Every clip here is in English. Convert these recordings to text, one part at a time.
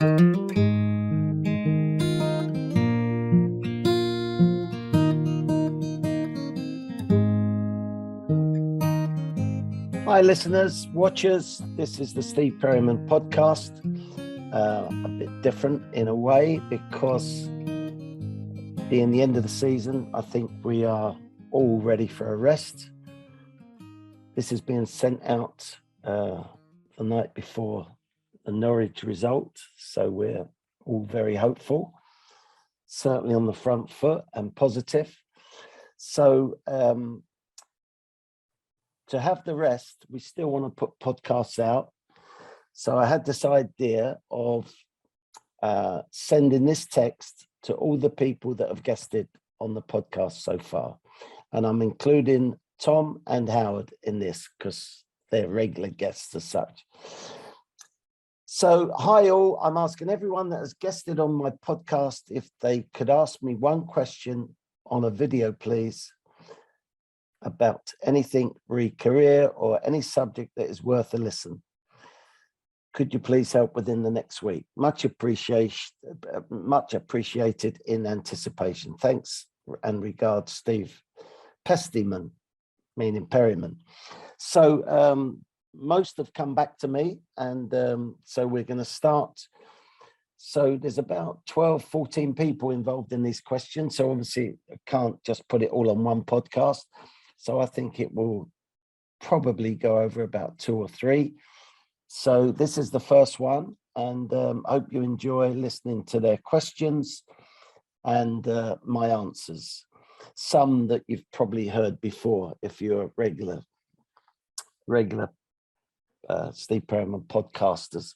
Hi, listeners, watchers. This is the Steve Perryman Podcast. A bit different in a way because being the end of the season, I think we are all ready for a rest. This is being sent out the night before the Norwich result, so we're all very hopeful, certainly on the front foot and positive. So to have the rest, we still want to put podcasts out. So I had this idea of sending this text to all the people that have guested on the podcast so far. And I'm including Tom and Howard in this because they're regular guests as such. So, hi all, I'm asking everyone that has guested on my podcast if they could ask me one question on a video, please, about anything re-career or any subject that is worth a listen. Could you please help within the next week? Much appreciated in anticipation. Thanks and regards, Steve Perryman, meaning Perryman. So most have come back to me, and so we're going to start. So there's about 12, 14 people involved in these questions. So obviously I can't just put it all on one podcast. So I think it will probably go over about 2 or 3. So this is the first one, and I hope you enjoy listening to their questions and my answers. Some that you've probably heard before if you're regular Steve Perryman podcasters.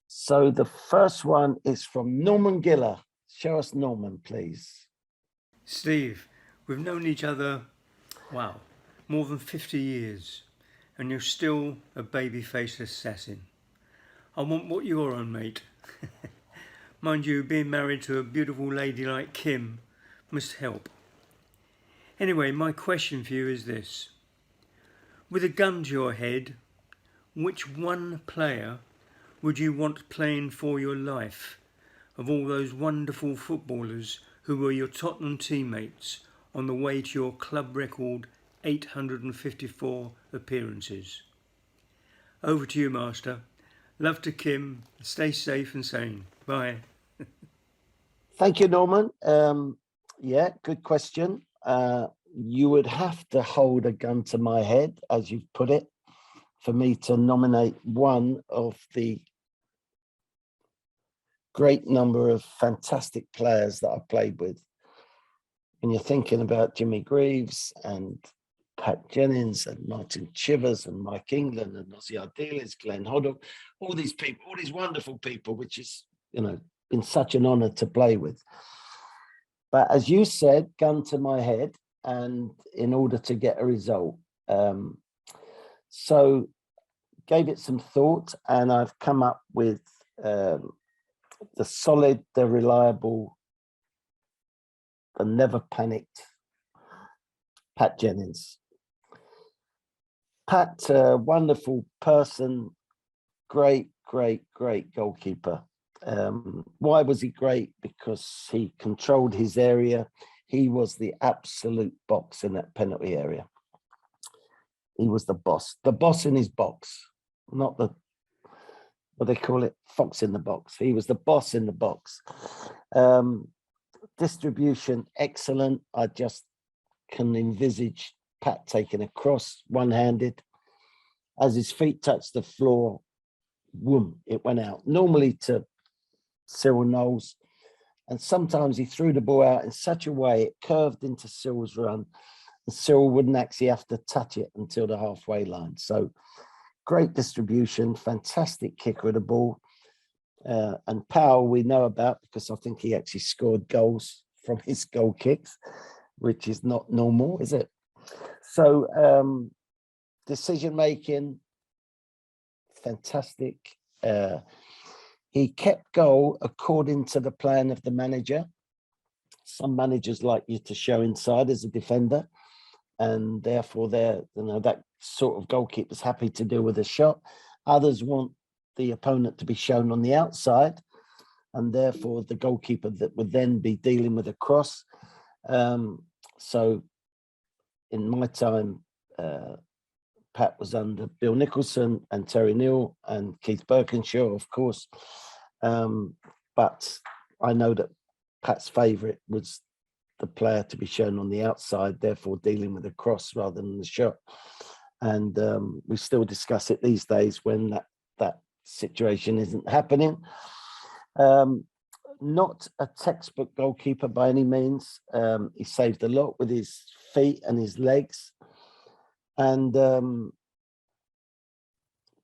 So the first one is from Norman Gillard. Show us Norman, please. Steve, we've known each other, more than 50 years, and you're still a baby-faced assassin. I want what you're on, mate. Mind you, being married to a beautiful lady like Kim must help. Anyway, my question for you is this. With a gun to your head, which one player would you want playing for your life of all those wonderful footballers who were your Tottenham teammates on the way to your club record 854 appearances? Over to you, Master. Love to Kim. Stay safe and sane. Bye. Thank you, Norman. Yeah, good question. You would have to hold a gun to my head, as you've put it, for me to nominate one of the great number of fantastic players that I've played with. When you're thinking about Jimmy Greaves and Pat Jennings and Martin Chivers and Mike England and Ozzy Ardiles, Glenn Hoddle, all these people, all these wonderful people, which is, been such an honor to play with. But as you said, gun to my head, and in order to get a result. So gave it some thought, and I've come up with the solid, the reliable, the never panicked Pat Jennings. Pat, wonderful person, great goalkeeper. Why was he great? Because he controlled his area. He was the absolute boss in that penalty area. He was the boss in his box, not the, what they call it, fox in the box. He was the boss in the box. Distribution, excellent. I just can envisage Pat taking a cross one-handed. As his feet touched the floor, whoom, it went out. Normally to Cyril Knowles. And sometimes he threw the ball out in such a way it curved into Cyril's run, and Cyril wouldn't actually have to touch it until the halfway line. So great distribution, fantastic kicker of the ball. And Powell we know about because I think he actually scored goals from his goal kicks, which is not normal, is it? So decision making, fantastic. He kept goal according to the plan of the manager. Some managers like you to show inside as a defender, and therefore that sort of goalkeeper's happy to deal with a shot. Others want the opponent to be shown on the outside, and therefore the goalkeeper that would then be dealing with a cross. So in my time, Pat was under Bill Nicholson and Terry Neal and Keith Birkinshaw, of course. But I know that Pat's favourite was the player to be shown on the outside, therefore dealing with a cross rather than the shot. And we still discuss it these days when that situation isn't happening. Not a textbook goalkeeper by any means. He saved a lot with his feet and his legs. And but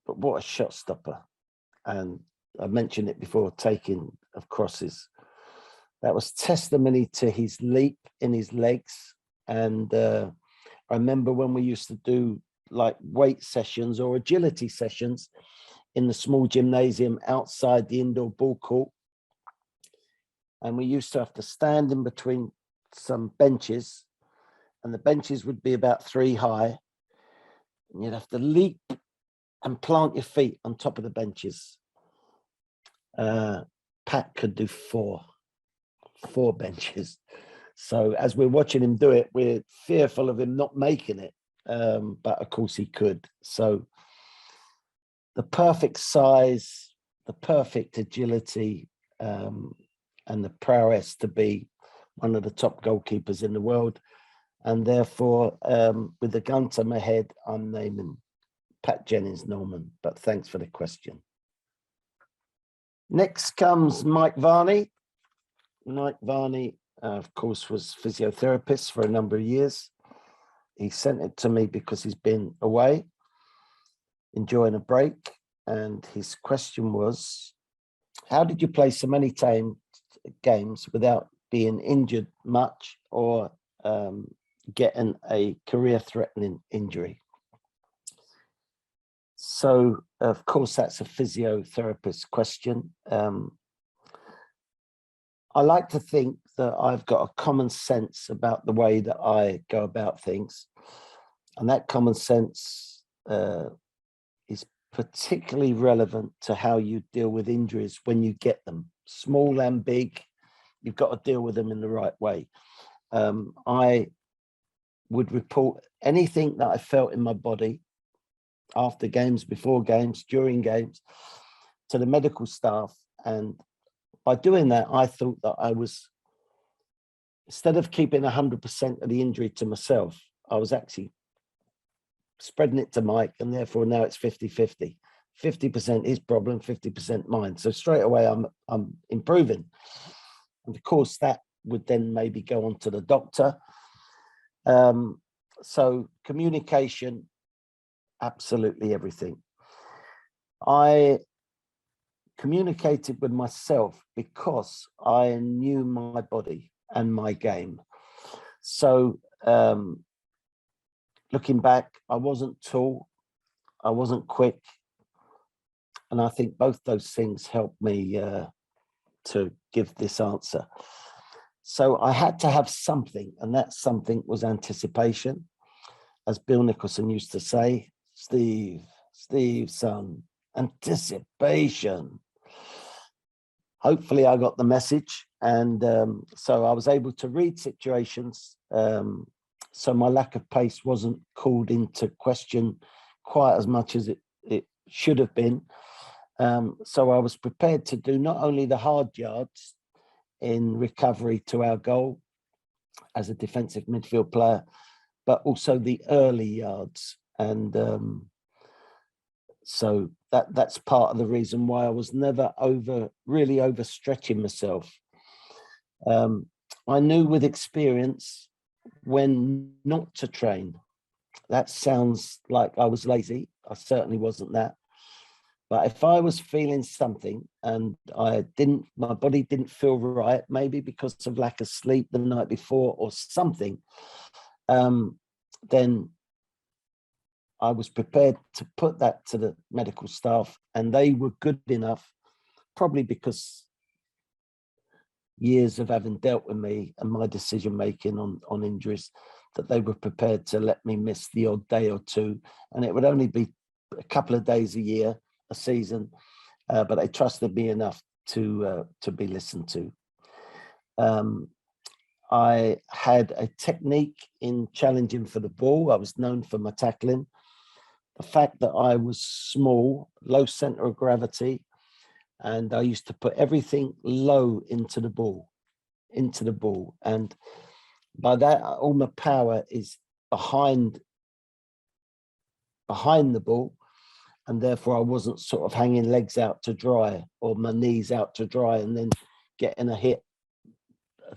what a shot stopper. And I mentioned it before, taking of crosses. That was testimony to his leap in his legs. And I remember when we used to do like weight sessions or agility sessions in the small gymnasium outside the indoor ball court. And we used to have to stand in between some benches, and the benches would be about 3 high. And you'd have to leap and plant your feet on top of the benches. Pat could do four benches. So as we're watching him do it, we're fearful of him not making it. But of course he could. So the perfect size, the perfect agility, and the prowess to be one of the top goalkeepers in the world. And therefore, with the gun to my head, I'm naming Pat Jennings-Norman. But thanks for the question. Next comes Mike Varney. Mike Varney, of course, was physiotherapist for a number of years. He sent it to me because he's been away, enjoying a break. And his question was, how did you play so many games without being injured much or getting a career-threatening injury? So, of course, that's a physiotherapist question. I like to think that I've got a common sense about the way that I go about things. And that common sense is particularly relevant to how you deal with injuries when you get them. Small and big, you've got to deal with them in the right way. I would report anything that I felt in my body after games, before games, during games, to the medical staff. And by doing that, I thought that I was, instead of keeping 100% of the injury to myself, I was actually spreading it to Mike, and therefore now it's 50-50. 50% his problem, 50% mine. So straight away, I'm improving. And of course, that would then maybe go on to the doctor. So communication, absolutely everything. I communicated with myself because I knew my body and my game. So looking back, I wasn't tall, I wasn't quick. And I think both those things helped me to give this answer. So I had to have something, and that something was anticipation. As Bill Nicholson used to say, Steve, son, anticipation. Hopefully I got the message. And so I was able to read situations. So my lack of pace wasn't called into question quite as much as it should have been. So I was prepared to do not only the hard yards in recovery to our goal as a defensive midfield player, but also the early yards. And so that's part of the reason why I was never really overstretching myself. I knew with experience when not to train. That sounds like I was lazy. I certainly wasn't that. But if I was feeling something and my body didn't feel right, maybe because of lack of sleep the night before or something, then I was prepared to put that to the medical staff, and they were good enough, probably because years of having dealt with me and my decision making on injuries, that they were prepared to let me miss the odd day or two, and it would only be a couple of days a year, a season, but they trusted me enough to be listened to. I had a technique in challenging for the ball. I was known for my tackling. The fact that I was small, low center of gravity, and I used to put everything low into the ball. And by that, all my power is behind the ball. And therefore I wasn't sort of hanging legs out to dry or my knees out to dry and then getting a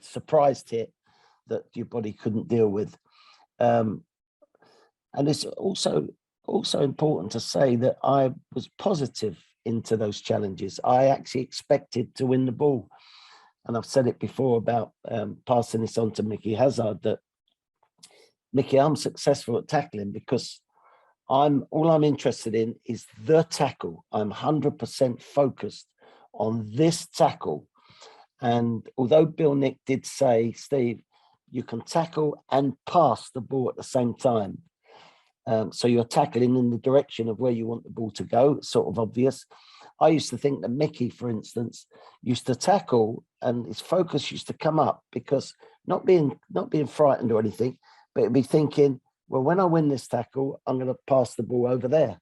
surprised hit that your body couldn't deal with. And it's also important to say that I was positive into those challenges. I actually expected to win the ball. And I've said it before about passing this on to Mickey Hazard, that Mickey, I'm successful at tackling because all I'm interested in is the tackle. I'm 100% focused on this tackle. And although Bill Nick did say, Steve, you can tackle and pass the ball at the same time. So you're tackling in the direction of where you want the ball to go. It's sort of obvious. I used to think that Mickey, for instance, used to tackle and his focus used to come up because not being frightened or anything, but it'd be thinking, well, when I win this tackle, I'm going to pass the ball over there.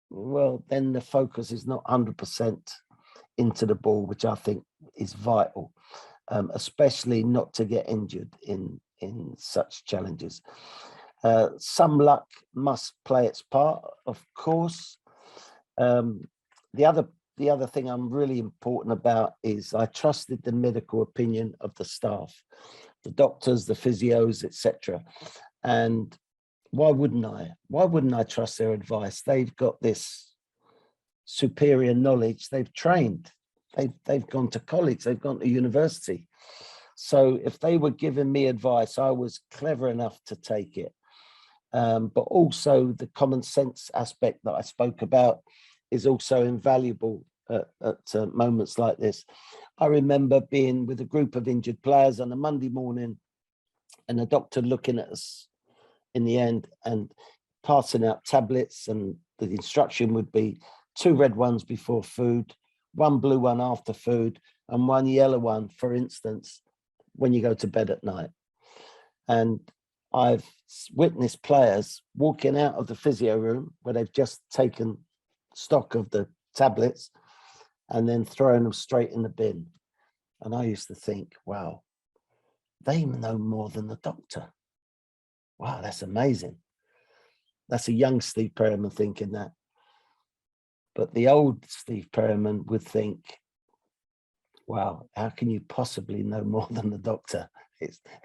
Well, then the focus is not 100% into the ball, which I think is vital, especially not to get injured in such challenges. Some luck must play its part, of course. The other thing I'm really important about is I trusted the medical opinion of the staff, the doctors, the physios, etc. And why wouldn't I? Why wouldn't I trust their advice? They've got this superior knowledge. They've trained. They've gone to college. They've gone to university. So if they were giving me advice, I was clever enough to take it. But also the common sense aspect that I spoke about is also invaluable at moments like this. I remember being with a group of injured players on a Monday morning and a doctor looking at us in the end and passing out tablets, and the instruction would be 2 red ones before food, 1 blue one after food, and 1 yellow one, for instance, when you go to bed at night. And I've witnessed players walking out of the physio room where they've just taken stock of the tablets and then throwing them straight in the bin. And I used to think, wow, they know more than the doctor. Wow, that's amazing. That's a young Steve Perryman thinking that. But the old Steve Perryman would think, wow, how can you possibly know more than the doctor?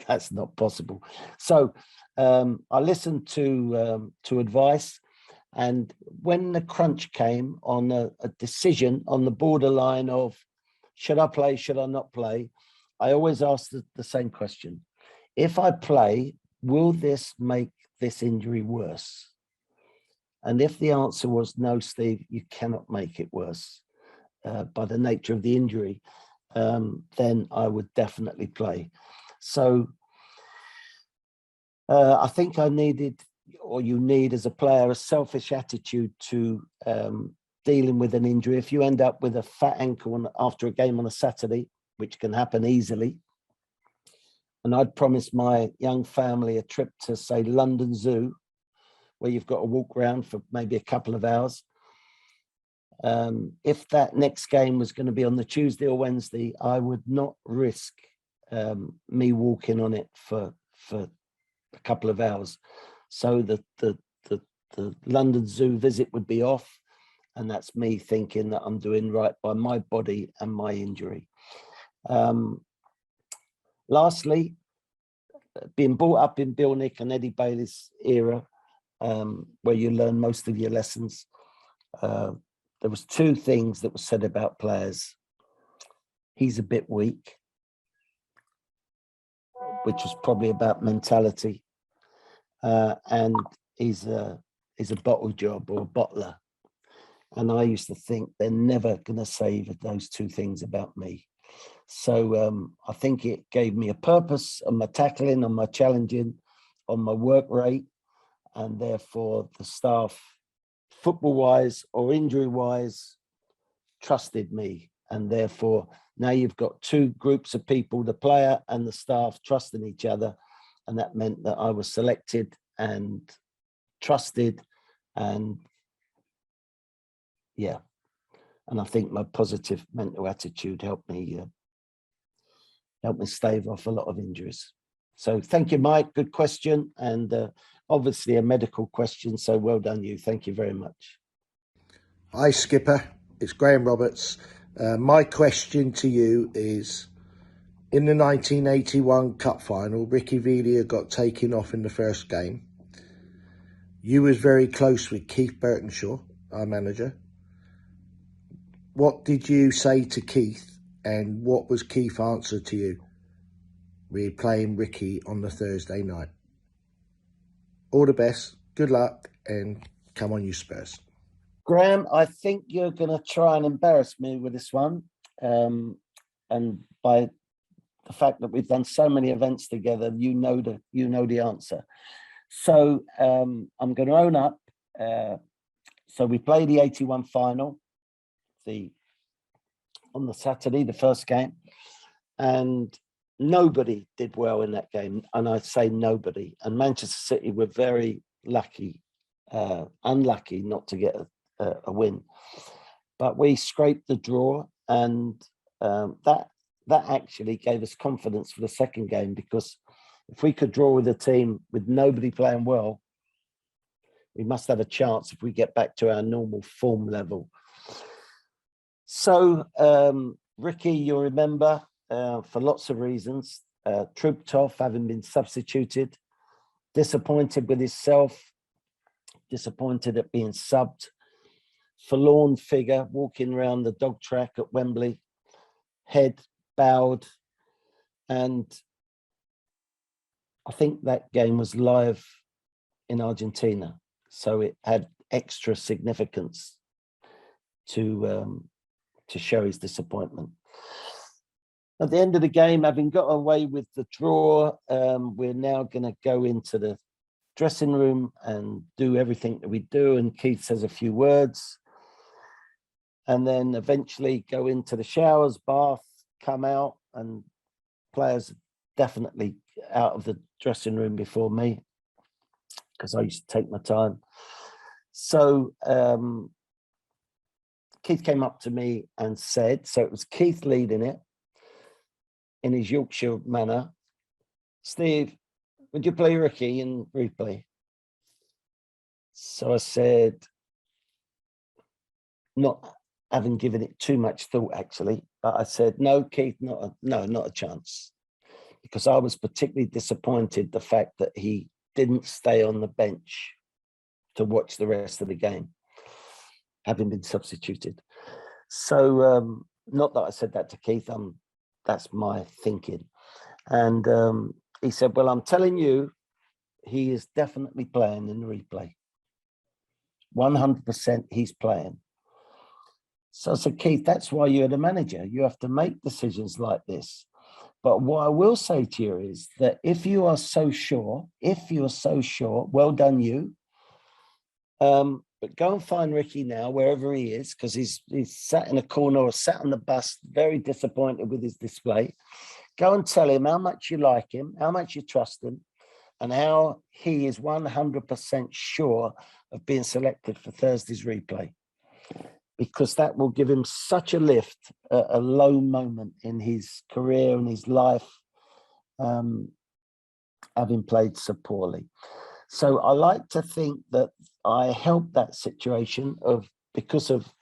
That's not possible. So I listened to advice. And when the crunch came on a decision on the borderline of should I play, should I not play, I always asked the same question. If I play, will this make this injury worse? And if the answer was no, Steve, you cannot make it worse by the nature of the injury, then I would definitely play. So I think I needed, or you need as a player, a selfish attitude to dealing with an injury. If you end up with a fat ankle after a game on a Saturday, which can happen easily, and I'd promised my young family a trip to, say, London Zoo, where you've got to walk around for maybe a couple of hours. If that next game was going to be on the Tuesday or Wednesday, I would not risk me walking on it for a couple of hours. So the London Zoo visit would be off, and that's me thinking that I'm doing right by my body and my injury. Lastly, being brought up in Bill Nick and Eddie Bailey's era, where you learn most of your lessons, there was 2 things that were said about players. He's a bit weak, which was probably about mentality, and he's a bottle job or a bottler. And I used to think they're never going to say those 2 things about me. So I think it gave me a purpose on my tackling, on my challenging, on my work rate, and therefore the staff, football-wise or injury-wise, trusted me. And therefore, now you've got two groups of people, the player and the staff, trusting each other. And that meant that I was selected and trusted. And yeah, and I think my positive mental attitude helped me stave off a lot of injuries. So thank you, Mike. Good question. And obviously a medical question. So well done you. Thank you very much. Hi, Skipper. It's Graeme Roberts. My question to you is, in the 1981 Cup Final, Ricky Villa got taken off in the first game. You was very close with Keith Burtonshaw, our manager. What did you say to Keith, and what was Keith's answer to you? We're playing Ricky on the Thursday night. All the best, good luck, and come on, you Spurs. Graeme, I think you're going to try and embarrass me with this one. And by the fact that we've done so many events together, you know the answer. So I'm going to own up. So we played the 81 final on the Saturday, the first game, and nobody did well in that game. And I say nobody. And Manchester City were very unlucky not to get a win. But we scraped the draw, and that actually gave us confidence for the second game, because if we could draw with a team with nobody playing well, we must have a chance if we get back to our normal form level. So Ricky, you'll remember, for lots of reasons, trooped off, having been substituted, disappointed with himself, disappointed at being subbed, forlorn figure walking around the dog track at Wembley, head bowed. And I think that game was live in Argentina, so it had extra significance to show his disappointment. At the end of the game, having got away with the draw, we're now going to go into the dressing room and do everything that we do. And Keith says a few words, and then eventually go into the showers, bath, come out, and players definitely out of the dressing room before me, because I used to take my time. So Keith came up to me and said, so it was Keith leading it in his Yorkshire manner, "Steve, would you play Ricky in replay?" So I said, not having given it too much thought actually, but I said, "No, Keith, not a chance," because I was particularly disappointed the fact that he didn't stay on the bench to watch the rest of the game, having been substituted. So not that I said that to Keith, that's my thinking. And he said, "Well, I'm telling you, he is definitely playing in the replay. 100% he's playing." So I said, "Keith, that's why you're the manager. You have to make decisions like this. But what I will say to you is that if you are so sure, well done you. But go and find Ricky now, wherever he is, because he's sat in a corner or sat on the bus, very disappointed with his display. Go and tell him how much you like him, how much you trust him, and how he is 100% sure of being selected for Thursday's replay. Because that will give him such a lift at a low moment in his career and his life, having played so poorly." So I like to think that I helped that situation because of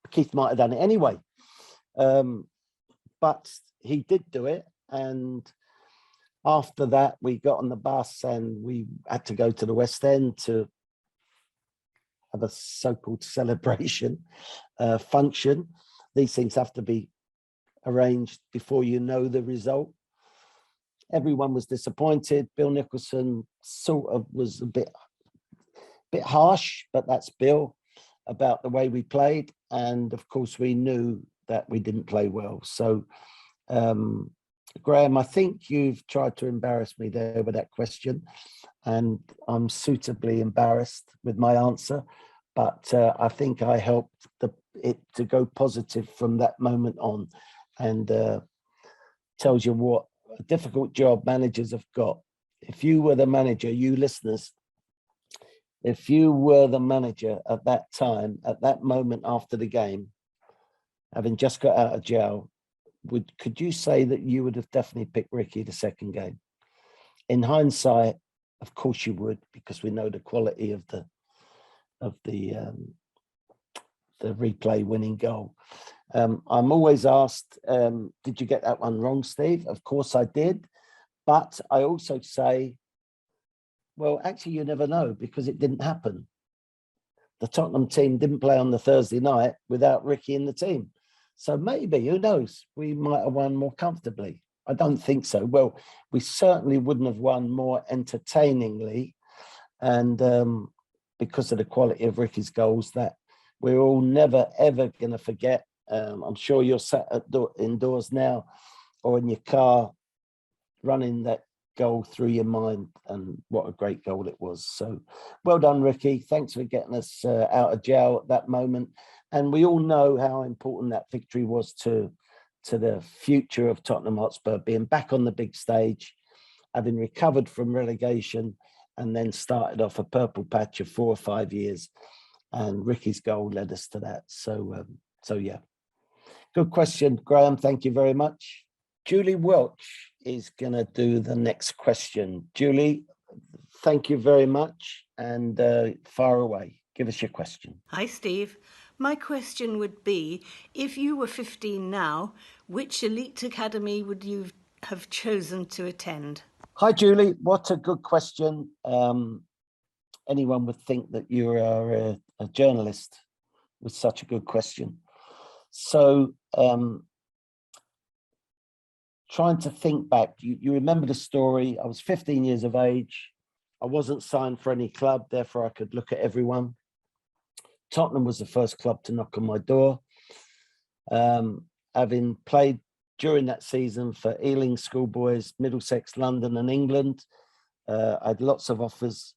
Keith might have done it anyway, but he did do it. And after that, we got on the bus and we had to go to the West End to have a so-called celebration function. These things have to be arranged before you know the result. Everyone was disappointed. Bill Nicholson sort of was a bit harsh, but that's Bill, about the way we played. And of course, we knew that we didn't play well. So, Graeme, I think you've tried to embarrass me there with that question, and I'm suitably embarrassed with my answer. But I think I helped the it to go positive from that moment on, and tells you what a difficult job managers have got. If you were the manager, you listeners, if you were the manager at that time, at that moment after the game, having just got out of jail, could you say that you would have definitely picked Ricky the second game? In hindsight, of course you would, because we know the quality of the replay winning goal. I'm always asked, did you get that one wrong, Steve? Of course I did. But I also say, well, actually, you never know, because it didn't happen. The Tottenham team didn't play on the Thursday night without Ricky in the team. So maybe, who knows, we might have won more comfortably. I don't think so. Well, we certainly wouldn't have won more entertainingly. And because of the quality of Ricky's goals that we're all never, ever going to forget. I'm sure you're sat indoors now or in your car running that goal through your mind, and what a great goal it was. So well done, Ricky. Thanks for getting us out of jail at that moment. And we all know how important that victory was to the future of Tottenham Hotspur, being back on the big stage, having recovered from relegation, and then started off a purple patch of 4 or 5 years. And Ricky's goal led us to that. So yeah. Good question, Graeme. Thank you very much. Julie Welch is going to do the next question. Julie, thank you very much. And fire away. Give us your question. Hi, Steve. My question would be, if you were 15 now, which elite academy would you have chosen to attend? Hi, Julie. What a good question. Anyone would think that you are a journalist with such a good question. So trying to think back, you remember the story. I was 15 years of age. I wasn't signed for any club, therefore I could look at everyone. Tottenham was the first club to knock on my door. Having played during that season for Ealing Schoolboys, Middlesex, London and England, I had lots of offers.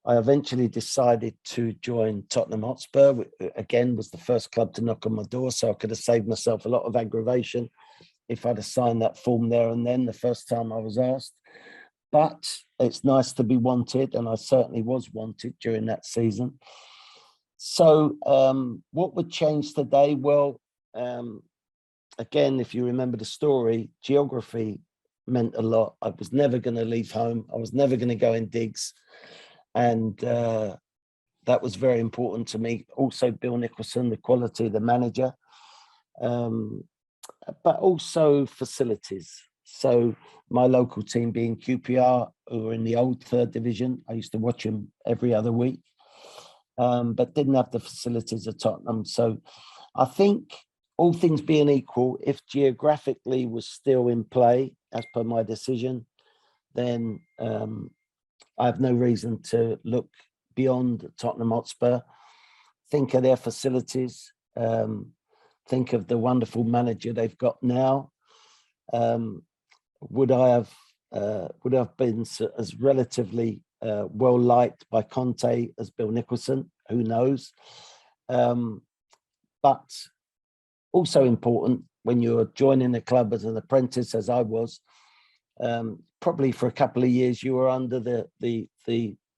I eventually decided to join Tottenham Hotspur, which again was the first club to knock on my door, so I could have saved myself a lot of aggravation if I'd have signed that form there and then the first time I was asked. But it's nice to be wanted, and I certainly was wanted during that season. So what would change today? Well, again, if you remember the story, geography meant a lot. I was never going to leave home. I was never going to go in digs. And that was very important to me. Also, Bill Nicholson, the quality of the manager, but also facilities. So my local team being QPR, who were in the old third division, I used to watch them every other week, but didn't have the facilities of Tottenham. So I think all things being equal, if geographically was still in play as per my decision, then I have no reason to look beyond Tottenham Hotspur. Think of their facilities. Think of the wonderful manager they've got now. Would I have been as relatively well liked by Conte as Bill Nicholson? Who knows? But also important, when you're joining the club as an apprentice, as I was, probably for a couple of years, you were under the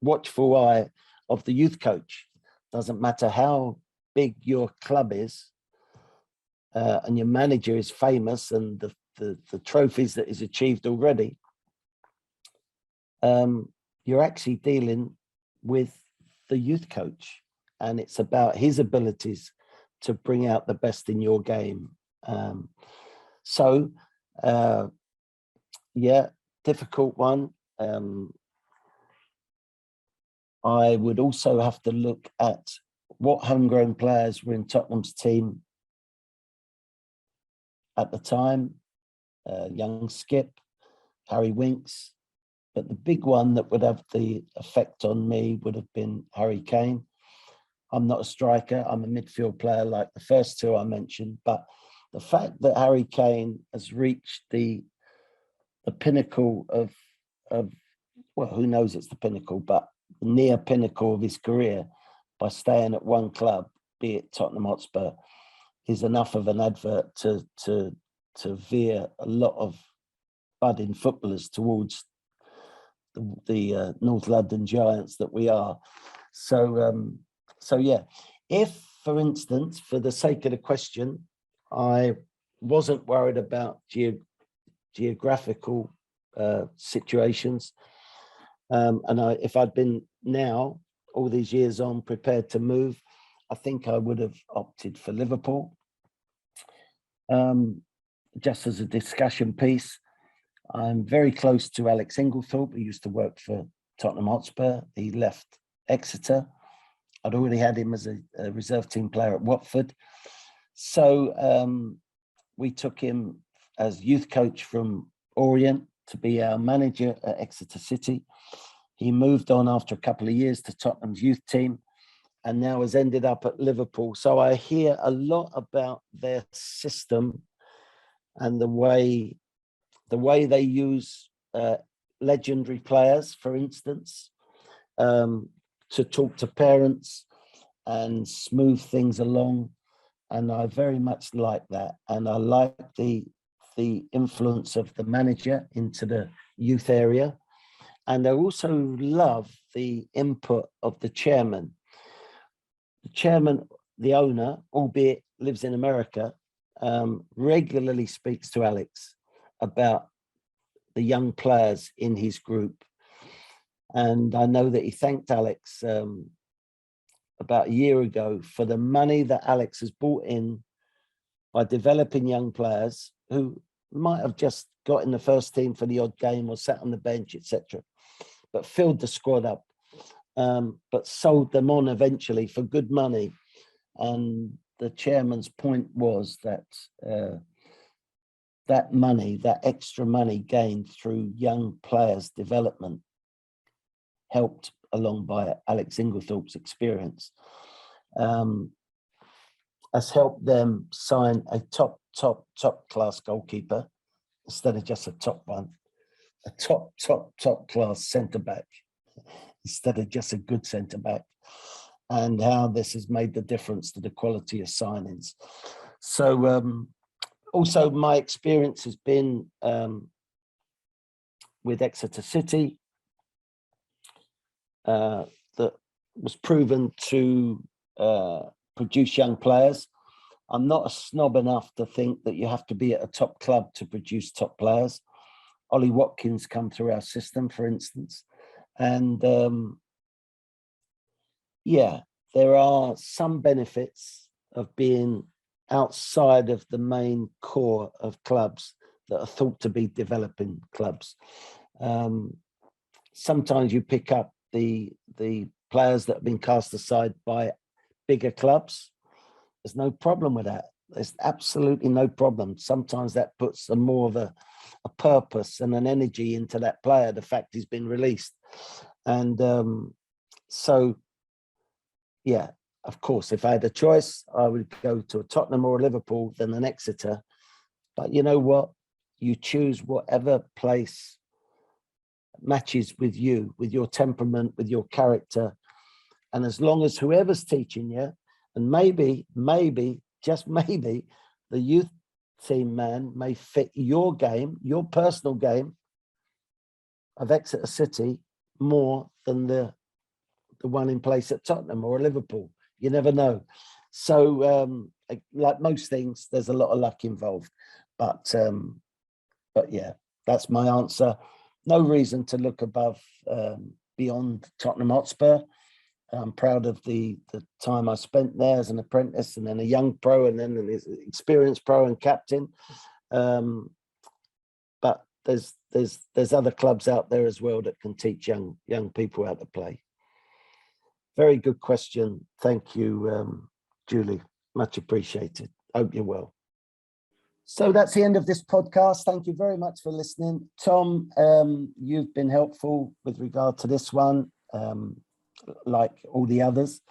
watchful eye of the youth coach. Doesn't matter how big your club is, and your manager is famous, and the trophies that is achieved already, you're actually dealing with the youth coach, and it's about his abilities to bring out the best in your game. Yeah, difficult one. I would also have to look at what homegrown players were in Tottenham's team at the time. Young Skip, Harry Winks, but the big one that would have the effect on me would have been Harry Kane. I'm not a striker, I'm a midfield player like the first two I mentioned, but the fact that Harry Kane has reached the pinnacle of well, who knows it's the pinnacle, but the near pinnacle of his career by staying at one club be it Tottenham Hotspur, is enough of an advert to veer a lot of budding footballers towards the North London giants that we are. So yeah, if, for instance, for the sake of the question, I wasn't worried about geographical situations, and if I'd been now, all these years on, prepared to move, I think I would have opted for Liverpool. Just as a discussion piece, I'm very close to Alex Inglethorpe, who used to work for Tottenham Hotspur. He left Exeter. I'd already had him as a reserve team player at Watford. So we took him as youth coach from Orient to be our manager at Exeter City. He moved on after a couple of years to Tottenham's youth team and now has ended up at Liverpool. So I hear a lot about their system and the way they use legendary players, for instance, to talk to parents and smooth things along. And I very much like that. And I like the influence of the manager into the youth area. And I also love the input of the chairman. The chairman, the owner, albeit lives in America, regularly speaks to Alex about the young players in his group. And I know that he thanked Alex about a year ago for the money that Alex has brought in by developing young players who might have just got in the first team for the odd game or sat on the bench, etc., but filled the squad up, but sold them on eventually for good money. And the chairman's point was that that money, that extra money gained through young players' development, helped along by Alex Inglethorpe's experience, has helped them sign a top class goalkeeper instead of just a top one, a top class centre back instead of just a good centre back, and how this has made the difference to the quality of signings. So also my experience has been with Exeter City, that was proven to produce young players. I'm not a snob enough to think that you have to be at a top club to produce top players. Ollie Watkins come through our system, for instance. And yeah, there are some benefits of being outside of the main core of clubs that are thought to be developing clubs. Sometimes you pick up the players that have been cast aside by bigger clubs. There's no problem with that. There's absolutely no problem. Sometimes that puts more of a purpose and an energy into that player, the fact he's been released. And so, yeah, of course, if I had a choice, I would go to a Tottenham or a Liverpool than an Exeter. But you know what? You choose whatever place matches with you, with your temperament, with your character. And as long as whoever's teaching you, and maybe, just maybe, the youth team man may fit your game, your personal game of Exeter City more than the one in place at Tottenham or Liverpool. You never know. So like most things, there's a lot of luck involved. But yeah, that's my answer. No reason to look above, beyond Tottenham Hotspur. I'm proud of the time I spent there as an apprentice, and then a young pro, and then an experienced pro and captain. But there's other clubs out there as well that can teach young people how to play. Very good question. Thank you, Julie. Much appreciated. Hope you're well. So that's the end of this podcast. Thank you very much for listening. Tom, you've been helpful with regard to this one, like all the others.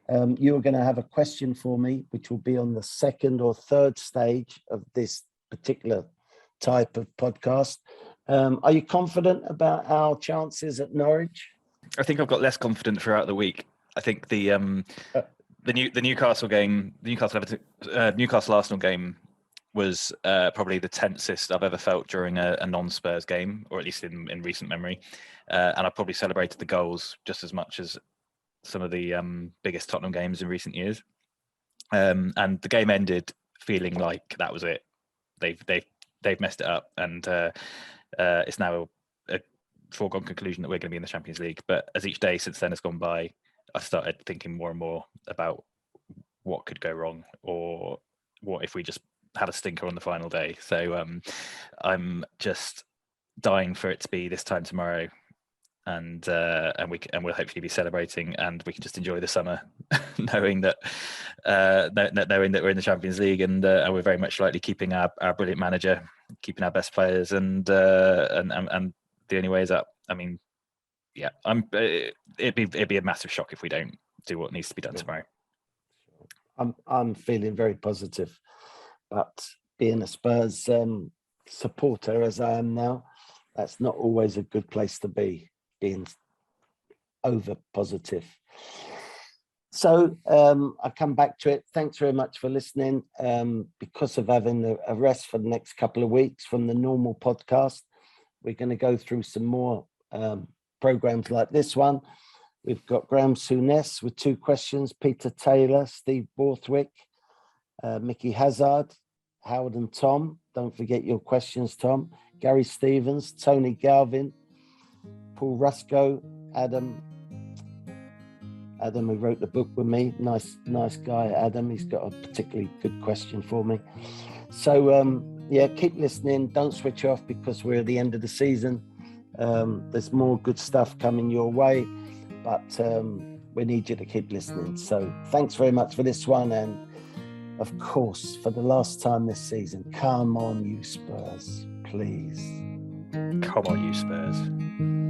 You're going to have a question for me, which will be on the second or third stage of this particular type of podcast. Are you confident about our chances at Norwich? I think I've got less confident throughout the week. I think the the Newcastle game, Newcastle Arsenal game was probably the tensest I've ever felt during a non-Spurs game, or at least in recent memory. And I probably celebrated the goals just as much as some of the biggest Tottenham games in recent years. And the game ended feeling like that was it. They've messed it up, and it's now a foregone conclusion that we're going to be in the Champions League. But as each day since then has gone by, I started thinking more and more about what could go wrong, or what if we just had a stinker on the final day. So I'm just dying for it to be this time tomorrow, and we'll hopefully be celebrating, and we can just enjoy the summer, knowing that we're in the Champions League, and we're very much likely keeping our brilliant manager, keeping our best players, and the only way is up. I mean, yeah, it'd be a massive shock if we don't do what needs to be done tomorrow. I'm feeling very positive, but being a Spurs supporter as I am now, that's not always a good place to be, being over positive. So I come back to it. Thanks very much for listening. Because of having a rest for the next couple of weeks from the normal podcast, we're going to go through some more programs like this one. We've got Graham Souness with 2 questions, Peter Taylor, Steve Borthwick, Mickey Hazard, Howard and Tom. Don't forget your questions, Tom. Gary Stevens, Tony Galvin, Paul Rusco, Adam, who wrote the book with me. Nice guy, Adam. He's got a particularly good question for me. So, keep listening. Don't switch off, because we're at the end of the season. There's more good stuff coming your way, but we need you to keep listening. So thanks very much for this one. And of course, for the last time this season, come on, you Spurs, please. Come on, you Spurs.